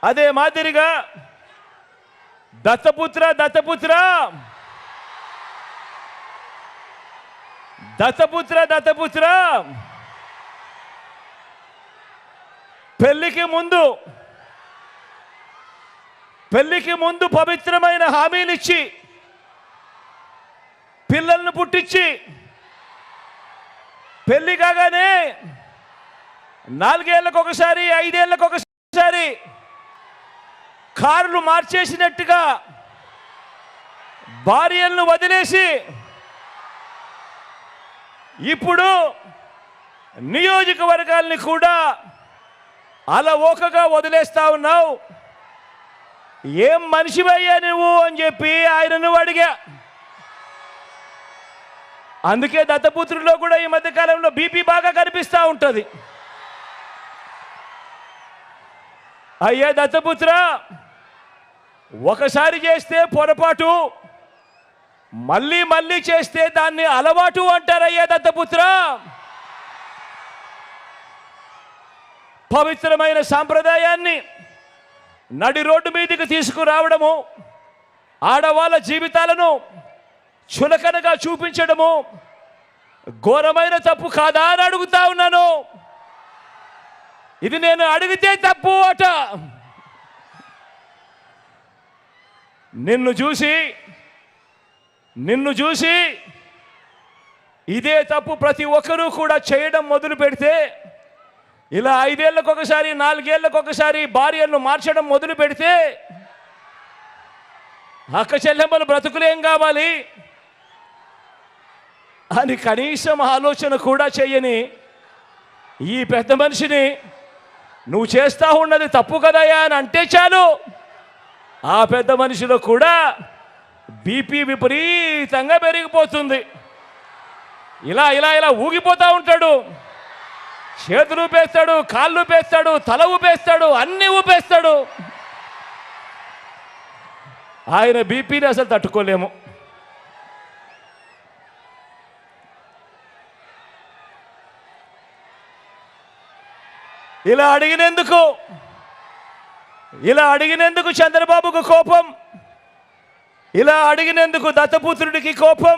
అదే మాదిరిగా దత్తపుత్ర దత్తపుత్ర దత్తపుత్ర దత్తపుత్ర పెళ్లికి ముందు పవిత్రమైన హామీలిచ్చి పిల్లలను పుట్టించి పెళ్లి కాగానే 4 ఏళ్లకు ఒకసారి 5 ఏళ్లకు ఒకసారి కార్లు మార్చేసినట్టుగా భార్యలను వదిలేసి ఇప్పుడు నియోజకవర్గాల్ని కూడా అలవోకగా వదిలేస్తా ఉన్నావు. ఏం మనిషివయ్యా నువ్వు అని చెప్పి ఆయనను అడిగా. అందుకే దత్తపుత్రుల్లో కూడా ఈ మధ్య కాలంలో బీపీ బాగా కనిపిస్తూ ఉంటుంది. అయ్యా దత్తపుత్ర, ఒకసారి చేస్తే పొరపాటు, మళ్ళీ మళ్ళీ చేస్తే దాన్ని అలవాటు అంటారయ్యా దత్తపుత్ర. పవిత్రమైన సాంప్రదాయాన్ని నడి రోడ్డు మీదకి తీసుకురావడము, ఆడవాళ్ళ జీవితాలను చులకనగా చూపించడము ఘోరమైన తప్పు కాదా అని అడుగుతా ఉన్నాను. ఇది నేను అడిగితే తప్పు అట. నిన్ను చూసి ఇదే తప్పు ప్రతి ఒక్కరూ కూడా చేయడం మొదలు పెడితే, ఇలా 5 ఏళ్లకు ఒకసారి 4 ఏళ్లకు ఒకసారి భార్యలను మార్చడం మొదలు పెడితే అక్క చెల్లెమ్మలు బ్రతుకులేం కావాలి అని కనీసం ఆలోచన కూడా చెయ్యని ఈ పెద్ద మనిషిని నువ్వు చేస్తా ఉన్నది తప్పు కదయ్యా అని అంటే చాలు, ఆ పెద్ద మనిషిలో కూడా బీపీ విపరీతంగా పెరిగిపోతుంది. ఇలా ఇలా ఇలా ఊగిపోతూ ఉంటాడు. చేతులు ఊపేస్తాడు, కాళ్ళు ఊపేస్తాడు, తల ఊపేస్తాడు, అన్నీ ఊపేస్తాడు. ఆయన బీపీని అసలు తట్టుకోలేము. ఇలా అడిగినందుకు చంద్రబాబుకు కోపం, ఇలా అడిగినందుకు దత్తపుత్రుడికి కోపం.